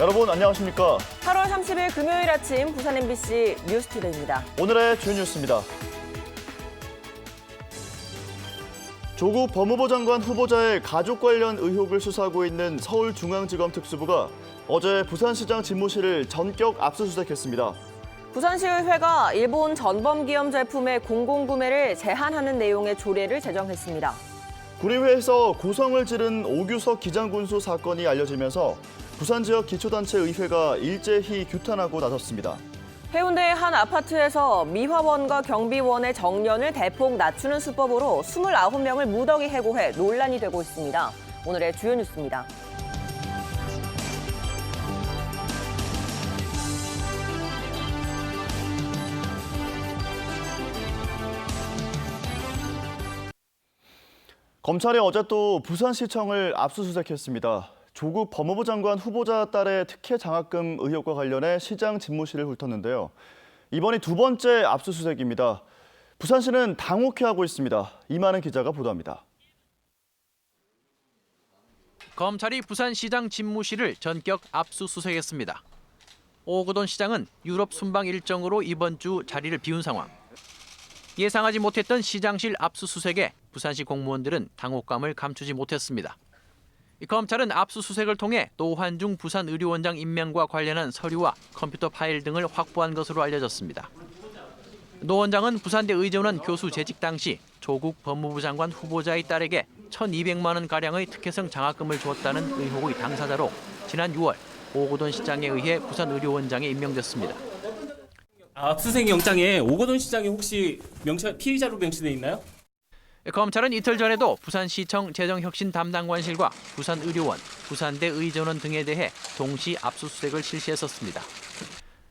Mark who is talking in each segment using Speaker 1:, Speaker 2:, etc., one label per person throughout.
Speaker 1: 여러분 안녕하십니까?
Speaker 2: 8월 30일 금요일 아침 부산 MBC 뉴스투데이입니다.
Speaker 1: 오늘의 주요 뉴스입니다. 조국 법무부 장관 후보자의 가족 관련 의혹을 수사하고 있는 서울중앙지검 특수부가 어제 부산시장 집무실을 전격 압수수색했습니다.
Speaker 2: 부산시의회가 일본 전범기업 제품의 공공구매를 제한하는 내용의 조례를 제정했습니다.
Speaker 1: 구리회에서 고성을 지른 오규석 기장군수 사건이 알려지면서 부산 지역 기초단체 의회가 일제히 규탄하고 나섰습니다.
Speaker 2: 해운대의 한 아파트에서 미화원과 경비원의 정년을 대폭 낮추는 수법으로 29명을 무더기 해고해 논란이 되고 있습니다. 오늘의 주요 뉴스입니다.
Speaker 1: 검찰이 어제 또 부산시청을 압수수색했습니다. 조국 법무부 장관 후보자 딸의 특혜 장학금 의혹과 관련해 시장 집무실을 훑었는데요. 이번이 두 번째 압수수색입니다. 부산시는 당혹해하고 있습니다. 이만은 기자가 보도합니다.
Speaker 3: 검찰이 부산시장 집무실을 전격 압수수색했습니다. 오거돈 시장은 유럽 순방 일정으로 이번 주 자리를 비운 상황. 예상하지 못했던 시장실 압수수색에 부산시 공무원들은 당혹감을 감추지 못했습니다. 검찰은 압수수색을 통해 노환중 부산의료원장 임명과 관련한 서류와 컴퓨터 파일 등을 확보한 것으로 알려졌습니다. 노 원장은 부산대 의전원 교수 재직 당시 조국 법무부 장관 후보자의 딸에게 1,200만 원가량의 특혜성 장학금을 주었다는 의혹의 당사자로 지난 6월 오거돈 시장에 의해 부산의료원장에 임명됐습니다.
Speaker 4: 압수수색 영장에 오거돈 시장이 혹시 피의자로 명시돼 있나요?
Speaker 3: 검찰은 이틀 전에도 부산시청 재정혁신 담당관실과 부산의료원, 부산대 의전원 등에 대해 동시 압수수색을 실시했었습니다.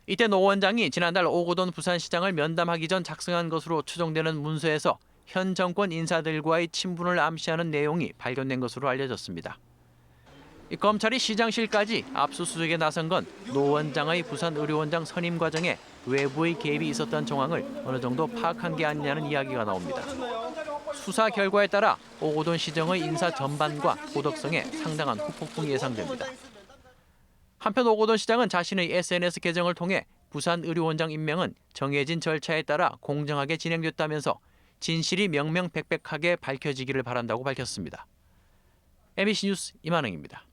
Speaker 3: 이때 노 원장이 지난달 오거돈 부산시장을 면담하기 전 작성한 것으로 추정되는 문서에서 현 정권 인사들과의 친분을 암시하는 내용이 발견된 것으로 알려졌습니다. 검찰이 시장실까지 압수수색에 나선 건 노 원장의 부산의료원장 선임 과정에 외부의 개입이 있었던 정황을 어느 정도 파악한 게 아니냐는 이야기가 나옵니다. 수사 결과에 따라 오거돈 시정의 인사 전반과 도덕성에 상당한 후폭풍이 예상됩니다. 한편 오거돈 시장은 자신의 SNS 계정을 통해 부산의료원장 임명은 정해진 절차에 따라 공정하게 진행됐다면서 진실이 명명백백하게 밝혀지기를 바란다고 밝혔습니다. MBC 뉴스 이만흥입니다.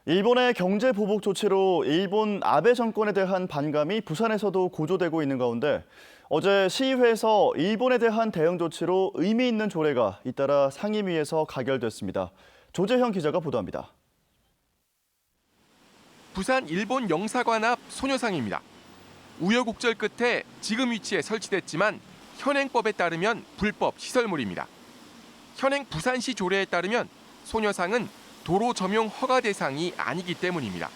Speaker 1: 일본의 경제 보복 조치로 일본 아베 정권에 대한 반감이 부산에서도 고조되고 있는 가운데 어제 시의회에서 일본에 대한 대응 조치로 의미 있는 조례가 잇따라 상임위에서 가결됐습니다. 조재형 기자가 보도합니다.
Speaker 5: 부산 일본 영사관 앞 소녀상입니다. 우여곡절 끝에 지금 위치에 설치됐지만 현행법에 따르면 불법 시설물입니다. 현행 부산시 조례에 따르면 소녀상은 도로 점용 허가 대상이 아니기 때문입니다.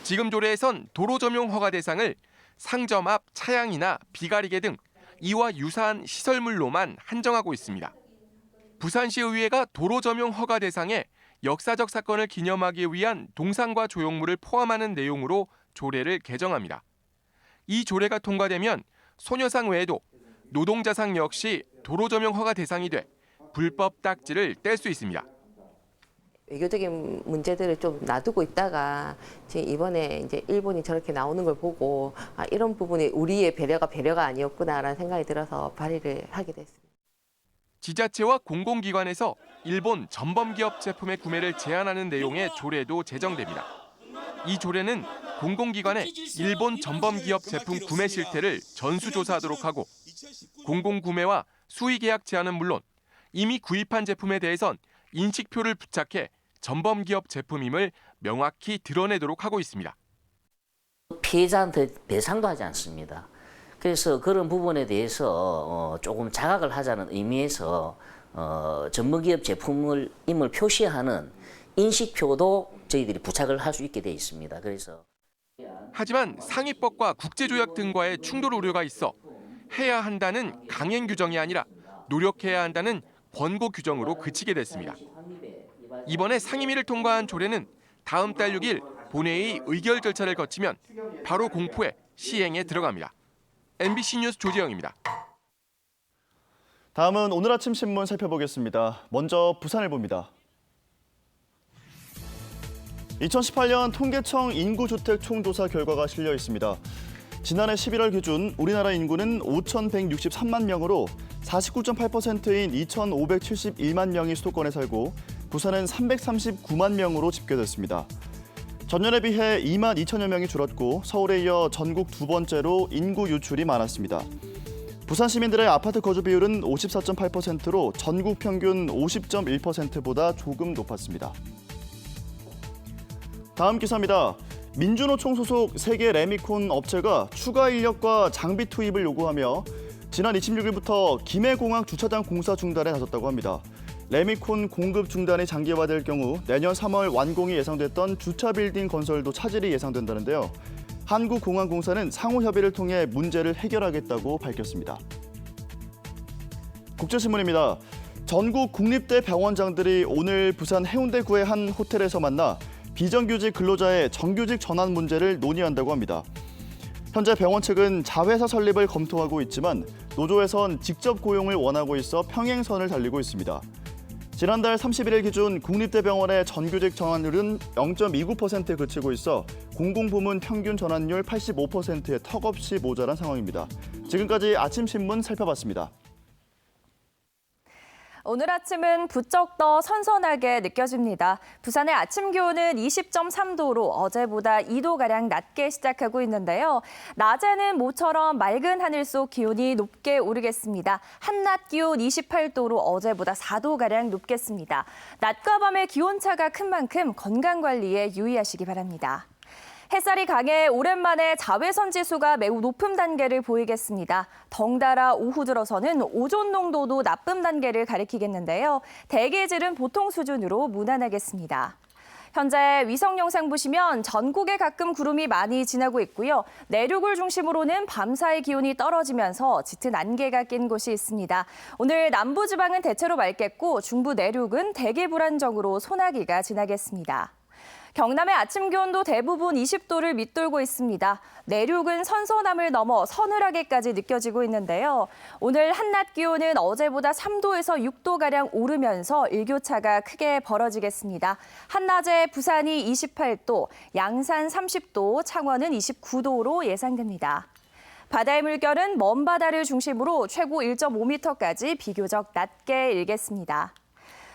Speaker 5: 지금 조례에선 도로 점용 허가 대상을 상점 앞 차양이나 비가리개 등 이와 유사한 시설물로만 한정하고 있습니다. 부산시의회가 도로 점용 허가 대상에 역사적 사건을 기념하기 위한 동상과 조형물을 포함하는 내용으로 조례를 개정합니다. 이 조례가 통과되면 소녀상 외에도 노동자상 역시 도로 점용 허가 대상이 돼 불법 딱지를 뗄 수 있습니다.
Speaker 6: 외교적인 문제들을 좀 놔두고 있다가 지금 이번에 이제 일본이 저렇게 나오는 걸 보고 이런 부분이 우리의 배려가 아니었구나라는 생각이 들어서 발의를 하게 됐습니다.
Speaker 5: 지자체와 공공기관에서 일본 전범기업 제품의 구매를 제한하는 내용의 조례도 제정됩니다. 이 조례는 공공기관에 일본 전범기업 제품 구매 실태를 전수조사하도록 하고 공공구매와 수의계약 제한은 물론 이미 구입한 제품에 대해선 인식표를 부착해 전범기업 제품임을 명확히 드러내도록 하고 있습니다.
Speaker 7: 피해자한테 배상도 하지 않습니다. 그래서 그런 부분에 대해서 조금 자각을 하자는 의미에서 전범기업 제품임을 표시하는 인식표도 저희들이 부착을 할 수 있게 돼 있습니다. 그래서
Speaker 5: 하지만 상위법과 국제조약 등과의 충돌 우려가 있어 해야 한다는 강행 규정이 아니라 노력해야 한다는 권고 규정으로 그치게 됐습니다. 이번에 상임위를 통과한 조례는 다음 달 6일 본회의 의결 절차를 거치면 바로 공포에 시행에 들어갑니다. MBC 뉴스 조재영입니다.
Speaker 1: 다음은 오늘 아침 신문 살펴보겠습니다. 먼저 부산일보입니다. 2018년 통계청 인구주택 총조사 결과가 실려 있습니다. 지난해 11월 기준 우리나라 인구는 5,163만 명으로 49.8%인 2,571만 명이 수도권에 살고 부산은 339만 명으로 집계됐습니다. 전년에 비해 2만 2천여 명이 줄었고 서울에 이어 전국 두 번째로 인구 유출이 많았습니다. 부산 시민들의 아파트 거주 비율은 54.8%로 전국 평균 50.1%보다 조금 높았습니다. 다음 기사입니다. 민주노총 소속 세계 레미콘 업체가 추가 인력과 장비 투입을 요구하며 지난 26일부터 김해공항 주차장 공사 중단에 나섰다고 합니다. 레미콘 공급 중단이 장기화될 경우 내년 3월 완공이 예상됐던 주차 빌딩 건설도 차질이 예상된다는데요. 한국공항공사는 상호 협의를 통해 문제를 해결하겠다고 밝혔습니다. 국제신문입니다. 전국 국립대 병원장들이 오늘 부산 해운대구의 한 호텔에서 만나 비정규직 근로자의 정규직 전환 문제를 논의한다고 합니다. 현재 병원 측은 자회사 설립을 검토하고 있지만 노조에선 직접 고용을 원하고 있어 평행선을 달리고 있습니다. 지난달 31일 기준 국립대병원의 정규직 전환율은 0.29%에 그치고 있어 공공부문 평균 전환율 85%에 턱없이 모자란 상황입니다. 지금까지 아침신문 살펴봤습니다.
Speaker 8: 오늘 아침은 부쩍 더 선선하게 느껴집니다. 부산의 아침 기온은 20.3도로 어제보다 2도가량 낮게 시작하고 있는데요. 낮에는 모처럼 맑은 하늘 속 기온이 높게 오르겠습니다. 한낮 기온 28도로 어제보다 4도가량 높겠습니다. 낮과 밤의 기온차가 큰 만큼 건강관리에 유의하시기 바랍니다. 햇살이 강해 오랜만에 자외선 지수가 매우 높은 단계를 보이겠습니다. 덩달아 오후 들어서는 오존 농도도 나쁨 단계를 가리키겠는데요. 대기질은 보통 수준으로 무난하겠습니다. 현재 위성 영상 보시면 전국에 가끔 구름이 많이 지나고 있고요. 내륙을 중심으로는 밤사이 기온이 떨어지면서 짙은 안개가 낀 곳이 있습니다. 오늘 남부지방은 대체로 맑겠고 중부 내륙은 대기 불안정으로 소나기가 지나겠습니다. 경남의 아침 기온도 대부분 20도를 밑돌고 있습니다. 내륙은 선선함을 넘어 서늘하게까지 느껴지고 있는데요. 오늘 한낮 기온은 어제보다 3도에서 6도가량 오르면서 일교차가 크게 벌어지겠습니다. 한낮에 부산이 28도, 양산 30도, 창원은 29도로 예상됩니다. 바다의 물결은 먼 바다를 중심으로 최고 1.5m까지 비교적 낮게 일겠습니다.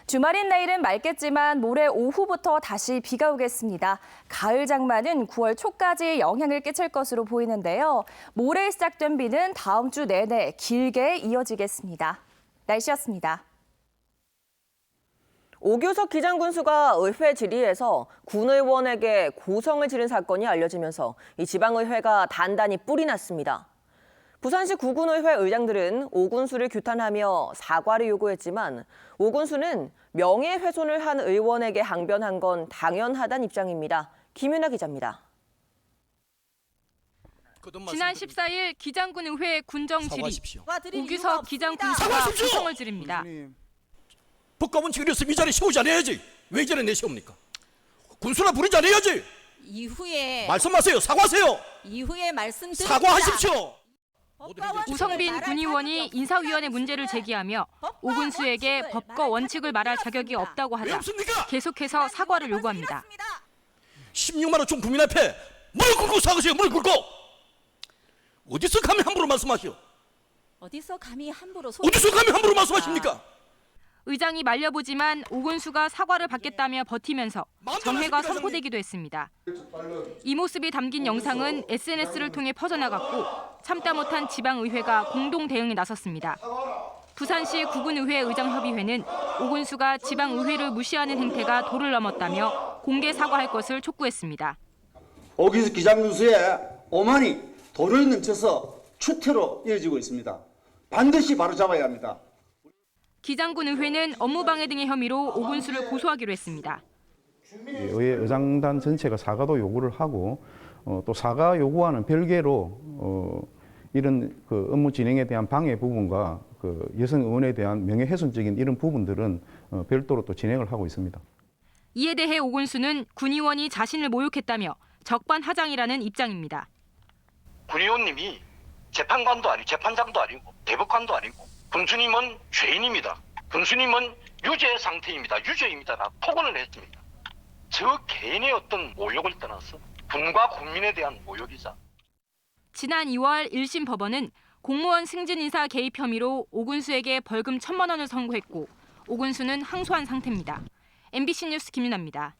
Speaker 8: 주말인 내일은 맑겠지만 모레 오후부터 다시 비가 오겠습니다. 가을 장마는 9월 초까지 영향을 끼칠 것으로 보이는데요. 모레 시작된 비는 다음 주 내내 길게 이어지겠습니다. 날씨였습니다.
Speaker 2: 오규석 기장군수가 의회 질의에서 군의원에게 고성을 지른 사건이 알려지면서 이 지방의회가 단단히 뿔이 났습니다. 부산시 구군의회 의장들은 오 군수를 규탄하며 사과를 요구했지만 오 군수는 명예훼손을 한 의원에게 항변한 건 당연하다는 입장입니다. 김윤아 기자입니다.
Speaker 9: 지난 14일 기장군의회 군정 질의, 오규석 기장군수가 고성을 지릅니다.
Speaker 10: 법과원칙을 위해서 이 자리에 세우지 않아야지. 왜 이 자리에 내세웁니까? 군수나 부르지 않아야지.
Speaker 11: 이후에
Speaker 10: 말씀하세요. 사과하세요.
Speaker 11: 이후에 말씀드립니다.
Speaker 10: 사과하십시오.
Speaker 9: 우성빈 군의원이 인사위원회 문제를 제기하며 오 군수에게 법과 원칙을 말할 자격이 없다고 하자 계속해서 사과를 요구합니다.
Speaker 10: 16만 원 총 국민 앞에 무릎 꿇고 사과하세요. 무릎 꿇고. 어디서 감히 함부로 말씀하시오?
Speaker 11: 어디서 감히 함부로
Speaker 10: 말씀하십니까?
Speaker 9: 의장이 말려보지만 오 군수가 사과를 받겠다며 버티면서 정회가 선포되기도 했습니다. 이 모습이 담긴 영상은 SNS를 통해 퍼져나갔고 참다 못한 지방의회가 공동 대응에 나섰습니다. 부산시 구군의회 의장협의회는 오 군수가 지방의회를 무시하는 행태가 도를 넘었다며 공개 사과할 것을 촉구했습니다.
Speaker 12: 오규석 기장군수의 오만이 도를 넘쳐서 추태로 이어지고 있습니다. 반드시 바로잡아야 합니다.
Speaker 9: 기장군 의회는 업무방해 등의 혐의로 오 군수를 고소하기로 했습니다.
Speaker 13: 의회 의장단 전체가 사과도 요구를 하고 또 사과 요구와는 별개로 이런 그 업무 진행에 대한 방해 부분과 그 여성 의원에 대한 명예훼손적인 이런 부분들은 별도로 또 진행을 하고 있습니다.
Speaker 9: 이에 대해 오 군수는 군의원이 자신을 모욕했다며 적반하장이라는 입장입니다.
Speaker 14: 군의원님이 재판관도 아니고 재판장도 아니고 대법관도 아니고 군수님은 죄인입니다. 군수님은 유죄 상태입니다. 유죄입니다. 나 폭언을 했습니다. 저 개인의 어떤 모욕을 떠나서 군과 국민에 대한 모욕이자
Speaker 9: 지난 2월 1심 법원은 공무원 승진 인사 개입 혐의로 오군수에게 벌금 1,000만 원을 선고했고 오군수는 항소한 상태입니다. MBC 뉴스 김윤아입니다.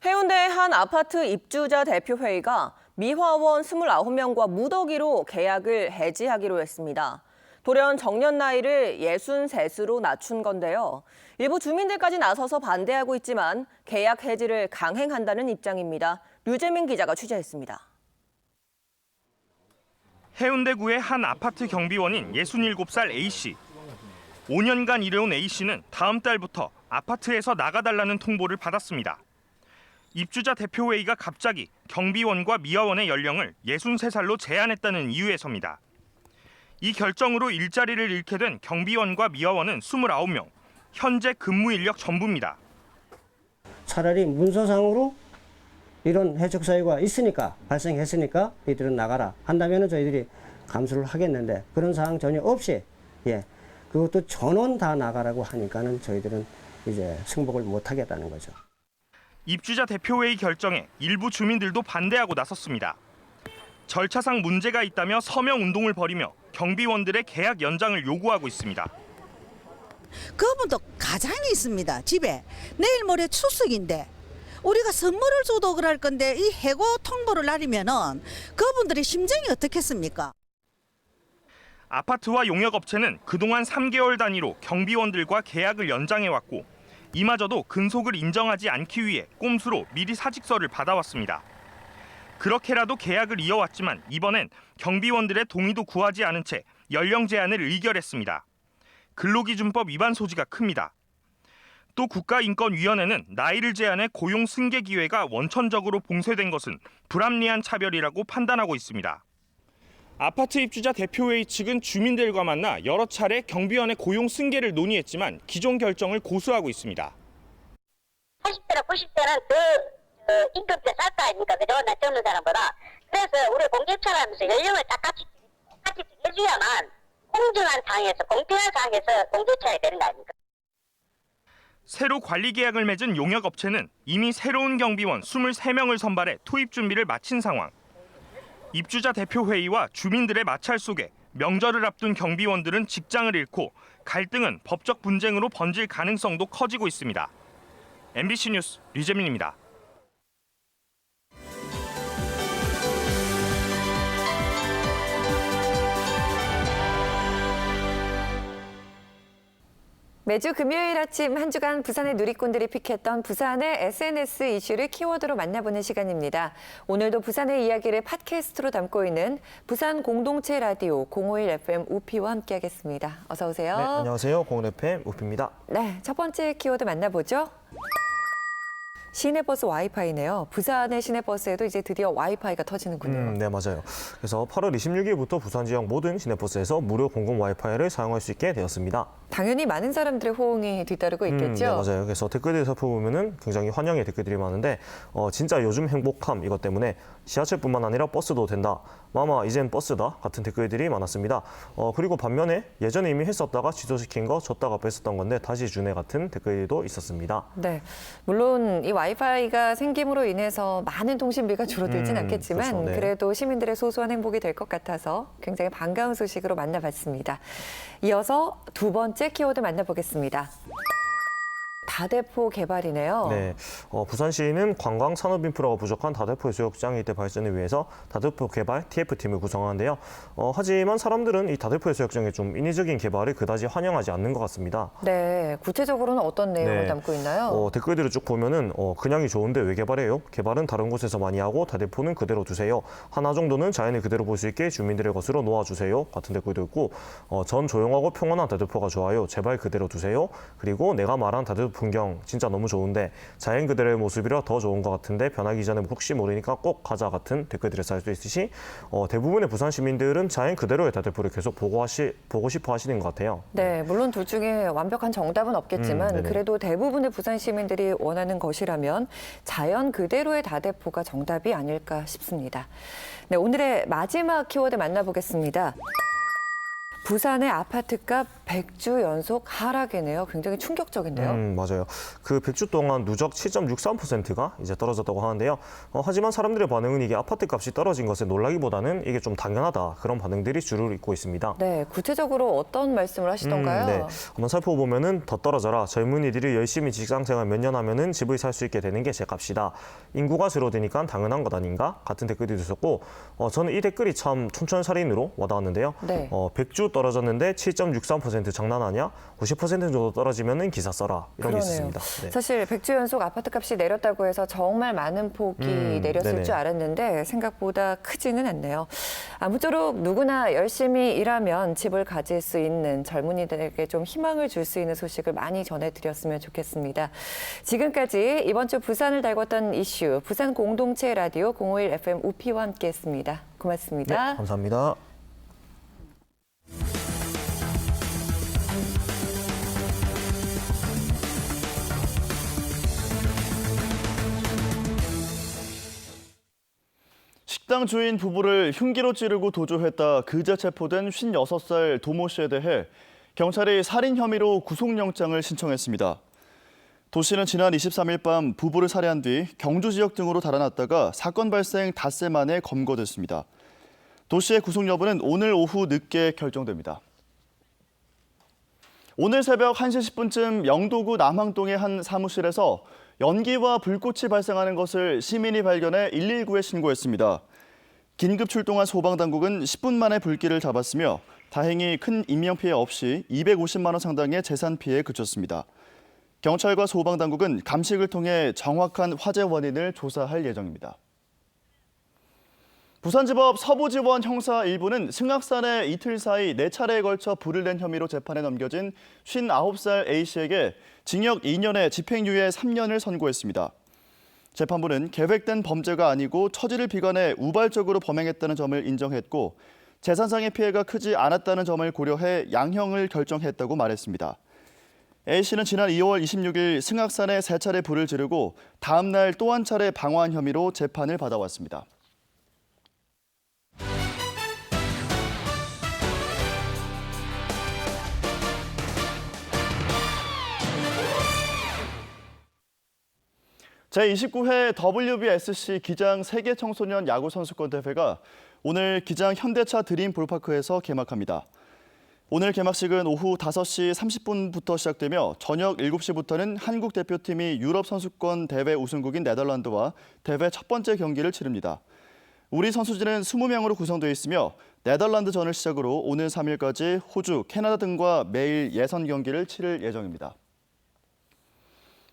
Speaker 2: 해운대의 한 아파트 입주자 대표회의가 미화원 29명과 무더기로 계약을 해지하기로 했습니다. 돌연 정년 나이를 63세로 낮춘 건데요. 일부 주민들까지 나서서 반대하고 있지만 계약 해지를 강행한다는 입장입니다. 류재민 기자가 취재했습니다.
Speaker 15: 해운대구의 한 아파트 경비원인 67살 A씨. 5년간 일해온 A씨는 다음 달부터 아파트에서 나가달라는 통보를 받았습니다. 입주자 대표회의가 갑자기 경비원과 미화원의 연령을 63살로 제한했다는 이유에서입니다. 이 결정으로 일자리를 잃게 된 경비원과 미화원은 29명, 현재 근무 인력 전부입니다.
Speaker 16: 차라리 문서상으로 이런 해적 사유가 있으니까 발생했으니까 이들은 나가라 한다면은 저희들이 감수를 하겠는데 그런 사항 전혀 없이 그것도 전원 다 나가라고 하니까는 저희들은 이제 승복을 못 하겠다는 거죠.
Speaker 15: 입주자 대표회의 결정에 일부 주민들도 반대하고 나섰습니다. 절차상 문제가 있다며 서명 운동을 벌이며 경비원들의 계약 연장을 요구하고 있습니다.
Speaker 17: 그분도 가장이 있습니다. 집에 내일 모레 추석인데 우리가 선물을 줘도 그럴 건데 이 해고 통보를 날리면은 그분들의 심정이 어떻겠습니까?
Speaker 15: 아파트와 용역업체는 그동안 3개월 단위로 경비원들과 계약을 연장해왔고 이마저도 근속을 인정하지 않기 위해 꼼수로 미리 사직서를 받아왔습니다. 그렇게라도 계약을 이어왔지만 이번엔 경비원들의 동의도 구하지 않은 채 연령 제한을 의결했습니다. 근로기준법 위반 소지가 큽니다. 또 국가인권위원회는 나이를 제한해 고용 승계 기회가 원천적으로 봉쇄된 것은 불합리한 차별이라고 판단하고 있습니다. 아파트 입주자 대표회의 측은 주민들과 만나 여러 차례 경비원의 고용 승계를 논의했지만 기존 결정을 고수하고 있습니다.
Speaker 18: 80대나 90대는 더 임금비가 쌀 거 아닙니까? 그죠? 나 젊은 사람보다. 그래서 우리 공기업체라면서 연령을 똑같이 정해줘야만 공정한 상황에서 공평한 상황에서 공기업체가 되는 거 아닙니까?
Speaker 15: 새로 관리 계약을 맺은 용역업체는 이미 새로운 경비원 23명을 선발해 투입 준비를 마친 상황. 입주자 대표회의와 주민들의 마찰 속에 명절을 앞둔 경비원들은 직장을 잃고 갈등은 법적 분쟁으로 번질 가능성도 커지고 있습니다. MBC 뉴스 류재민입니다.
Speaker 19: 매주 금요일 아침 한 주간 부산의 누리꾼들이 픽했던 부산의 SNS 이슈를 키워드로 만나보는 시간입니다. 오늘도 부산의 이야기를 팟캐스트로 담고 있는 부산 공동체 라디오 051 FM 우피와 함께하겠습니다. 어서 오세요.
Speaker 20: 네, 안녕하세요. 051 FM 우피입니다.
Speaker 19: 네, 첫 번째 키워드 만나보죠. 시내버스 와이파이네요. 부산의 시내버스에도 이제 드디어 와이파이가 터지는군요.
Speaker 20: 네, 맞아요. 그래서 8월 26일부터 부산 지역 모든 시내버스에서 무료 공공 와이파이를 사용할 수 있게 되었습니다.
Speaker 19: 당연히 많은 사람들의 호응이 뒤따르고 있겠죠?
Speaker 20: 네, 맞아요. 그래서 댓글들 살펴보면은 굉장히 환영의 댓글들이 많은데 진짜 요즘 행복함 이것 때문에 지하철뿐만 아니라 버스도 된다. 마마 이젠 버스다 같은 댓글들이 많았습니다. 그리고 반면에 예전에 이미 했었다가 취소시킨 거 줬다가 뺐었던 건데 다시 주네 같은 댓글도 있었습니다.
Speaker 19: 네, 물론 이 와이파이가 생김으로 인해서 많은 통신비가 줄어들진 않겠지만
Speaker 20: 그렇죠, 네.
Speaker 19: 그래도 시민들의 소소한 행복이 될 것 같아서 굉장히 반가운 소식으로 만나봤습니다. 이어서 두 번째 키워드 만나보겠습니다. 다대포 개발이네요.
Speaker 20: 네, 부산시는 관광 산업 인프라가 부족한 다대포 해수욕장 일대 발전을 위해서 다대포 개발 TF팀을 구성하는데요. 하지만 사람들은 이 다대포 해수욕장의 좀 인위적인 개발을 그다지 환영하지 않는 것 같습니다.
Speaker 19: 네, 구체적으로는 어떤 내용을 담고 있나요?
Speaker 20: 댓글들을 쭉 보면은 그냥이 좋은데 왜 개발해요? 개발은 다른 곳에서 많이 하고 다대포는 그대로 두세요. 하나 정도는 자연을 그대로 볼 수 있게 주민들의 것으로 놓아주세요. 같은 댓글도 있고 전 조용하고 평온한 다대포가 좋아요. 제발 그대로 두세요. 그리고 내가 말한 다대포 풍경 진짜 너무 좋은데 자연 그대로의 모습이라 더 좋은 것 같은데 변하기 전에 혹시 모르니까 꼭 가자 같은 댓글들을 살 수 있듯이 대부분의 부산 시민들은 자연 그대로의 다대포를 계속 보고 싶어 하시는 것 같아요.
Speaker 19: 네, 물론 둘 중에 완벽한 정답은 없겠지만 그래도 대부분의 부산 시민들이 원하는 것이라면 자연 그대로의 다대포가 정답이 아닐까 싶습니다. 네, 오늘의 마지막 키워드 만나보겠습니다. 부산의 아파트값 100주 연속 하락이네요. 굉장히 충격적인데요.
Speaker 20: 맞아요. 그 100주 동안 누적 7.63%가 이제 떨어졌다고 하는데요. 하지만 사람들의 반응은 이게 아파트 값이 떨어진 것에 놀라기보다는 이게 좀 당연하다. 그런 반응들이 주를 잇고 있습니다.
Speaker 19: 네, 구체적으로 어떤 말씀을 하시던가요?
Speaker 20: 네, 한번 살펴보면은 더 떨어져라. 젊은이들이 열심히 직장생활 몇 년 하면은 집을 살 수 있게 되는 게 제 값이다. 인구가 줄어드니까 당연한 것 아닌가? 같은 댓글도 있었고 저는 이 댓글이 참 촌철살인으로 와닿았는데요.
Speaker 19: 네.
Speaker 20: 100주 떨어졌는데 7.63% 장난하냐? 90% 정도 떨어지면은 기사 써라. 이런 게 있었습니다. 네.
Speaker 19: 사실 100주 연속 아파트값이 내렸다고 해서 정말 많은 폭이 내렸을
Speaker 20: 네네.
Speaker 19: 줄 알았는데 생각보다 크지는 않네요. 아무쪼록 누구나 열심히 일하면 집을 가질 수 있는 젊은이들에게 좀 희망을 줄 수 있는 소식을 많이 전해드렸으면 좋겠습니다. 지금까지 이번 주 부산을 달궜던 이슈 부산 공동체 라디오 051 FM 우피와 함께했습니다. 고맙습니다.
Speaker 20: 네, 감사합니다.
Speaker 1: 식당 주인 부부를 흉기로 찌르고 도주했다 그제 체포된 56살 도모 씨에 대해 경찰이 살인 혐의로 구속영장을 신청했습니다. 도 씨는 지난 23일 밤 부부를 살해한 뒤 경주 지역 등으로 달아났다가 사건 발생 닷새 만에 검거됐습니다. 도 씨의 구속 여부는 오늘 오후 늦게 결정됩니다. 오늘 새벽 1시 10분쯤 영도구 남항동의 한 사무실에서 연기와 불꽃이 발생하는 것을 시민이 발견해 119에 신고했습니다. 긴급 출동한 소방당국은 10분 만에 불길을 잡았으며 다행히 큰 인명피해 없이 250만 원 상당의 재산 피해에 그쳤습니다. 경찰과 소방당국은 감식을 통해 정확한 화재 원인을 조사할 예정입니다. 부산지법 서부지원 형사 1부는 승악산에 이틀 사이 4차례에 걸쳐 불을 낸 혐의로 재판에 넘겨진 59살 A씨에게 징역 2년에 집행유예 3년을 선고했습니다. 재판부는 계획된 범죄가 아니고 처지를 비관해 우발적으로 범행했다는 점을 인정했고 재산상의 피해가 크지 않았다는 점을 고려해 양형을 결정했다고 말했습니다. A씨는 지난 2월 26일 승악산에 3차례 불을 지르고 다음 날 또 한 차례 방화한 혐의로 재판을 받아왔습니다. 제29회 WBSC 기장 세계 청소년 야구 선수권 대회가 오늘 기장 현대차 드림 볼파크에서 개막합니다. 오늘 개막식은 오후 5시 30분부터 시작되며 저녁 7시부터는 한국 대표팀이 유럽 선수권 대회 우승국인 네덜란드와 대회 첫 번째 경기를 치릅니다. 우리 선수진은 20명으로 구성되어 있으며 네덜란드전을 시작으로 오는 3일까지 호주, 캐나다 등과 매일 예선 경기를 치를 예정입니다.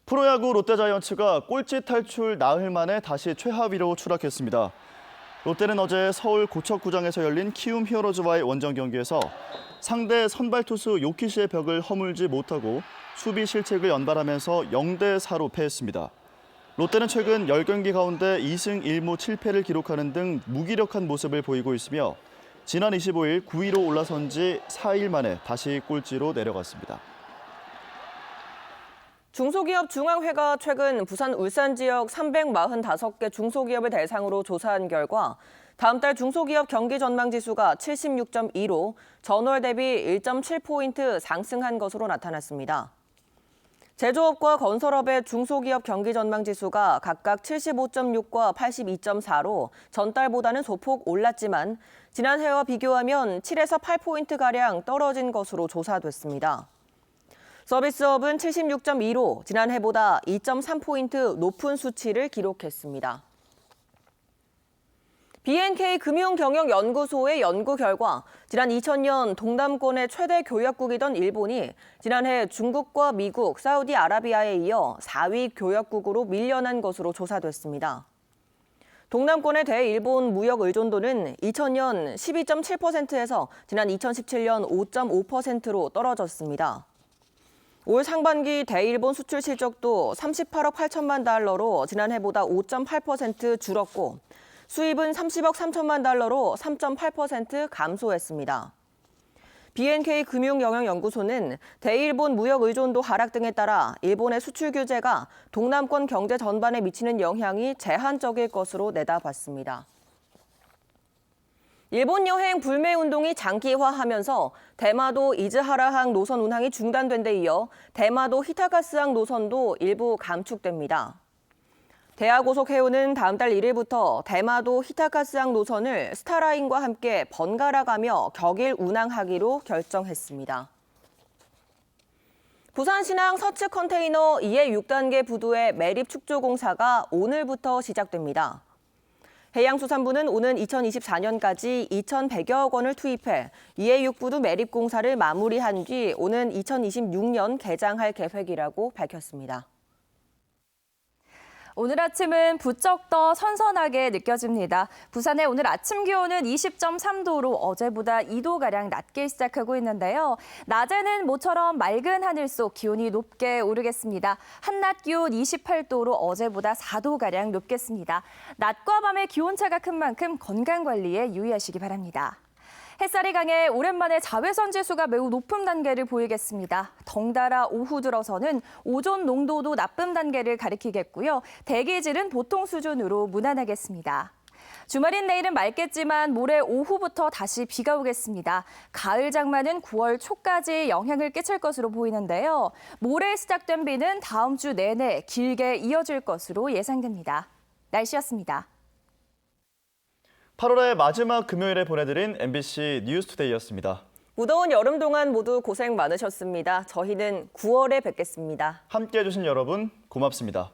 Speaker 1: 프로야구 롯데자이언츠가 꼴찌 탈출 나흘 만에 다시 최하위로 추락했습니다. 롯데는 어제 서울 고척구장에서 열린 키움 히어로즈와의 원정 경기에서 상대 선발 투수 요키시의 벽을 허물지 못하고 수비 실책을 연발하면서 0대4로 패했습니다. 롯데는 최근 10경기 가운데 2승 1무 7패를 기록하는 등 무기력한 모습을 보이고 있으며 지난 25일 9위로 올라선 지 4일 만에 다시 꼴찌로 내려갔습니다.
Speaker 2: 중소기업 중앙회가 최근 부산 울산 지역 345개 중소기업을 대상으로 조사한 결과 다음 달 중소기업 경기 전망 지수가 76.2로 전월 대비 1.7포인트 상승한 것으로 나타났습니다. 제조업과 건설업의 중소기업 경기 전망 지수가 각각 75.6과 82.4로 전달보다는 소폭 올랐지만 지난해와 비교하면 7에서 8포인트가량 떨어진 것으로 조사됐습니다. 서비스업은 76.2로 지난해보다 2.3포인트 높은 수치를 기록했습니다. B&K 금융경영연구소의 연구 결과 지난 2000년 동남권의 최대 교역국이던 일본이 지난해 중국과 미국, 사우디아라비아에 이어 4위 교역국으로 밀려난 것으로 조사됐습니다. 동남권의 대일본 무역 의존도는 2000년 12.7%에서 지난 2017년 5.5%로 떨어졌습니다. 올 상반기 대일본 수출 실적도 38억 8천만 달러로 지난해보다 5.8% 줄었고 수입은 30억 3천만 달러로 3.8% 감소했습니다. B&K 금융영향연구소는 대일본 무역 의존도 하락 등에 따라 일본의 수출 규제가 동남권 경제 전반에 미치는 영향이 제한적일 것으로 내다봤습니다. 일본 여행 불매 운동이 장기화하면서 대마도 이즈하라항 노선 운항이 중단된 데 이어 대마도 히타카스항 노선도 일부 감축됩니다. 대하고속해운은 다음 달 1일부터 대마도 히타카스항 노선을 스타라인과 함께 번갈아 가며 격일 운항하기로 결정했습니다. 부산신항 서츠 컨테이너 2의 6단계 부두의 매립 축조 공사가 오늘부터 시작됩니다. 해양수산부는 오는 2024년까지 2,100여억 원을 투입해 2의 6부두 매립 공사를 마무리한 뒤 오는 2026년 개장할 계획이라고 밝혔습니다.
Speaker 8: 오늘 아침은 부쩍 더 선선하게 느껴집니다. 부산의 오늘 아침 기온은 20.3도로 어제보다 2도가량 낮게 시작하고 있는데요. 낮에는 모처럼 맑은 하늘 속 기온이 높게 오르겠습니다. 한낮 기온 28도로 어제보다 4도가량 높겠습니다. 낮과 밤의 기온차가 큰 만큼 건강관리에 유의하시기 바랍니다. 햇살이 강해 오랜만에 자외선 지수가 매우 높은 단계를 보이겠습니다. 덩달아 오후 들어서는 오존 농도도 나쁨 단계를 가리키겠고요. 대기질은 보통 수준으로 무난하겠습니다. 주말인 내일은 맑겠지만 모레 오후부터 다시 비가 오겠습니다. 가을 장마는 9월 초까지 영향을 끼칠 것으로 보이는데요. 모레 시작된 비는 다음 주 내내 길게 이어질 것으로 예상됩니다. 날씨였습니다.
Speaker 1: 8월의 마지막 금요일에 보내드린 MBC 뉴스투데이였습니다.
Speaker 2: 무더운 여름 동안 모두 고생 많으셨습니다. 저희는 9월에 뵙겠습니다.
Speaker 1: 함께해 주신 여러분 고맙습니다.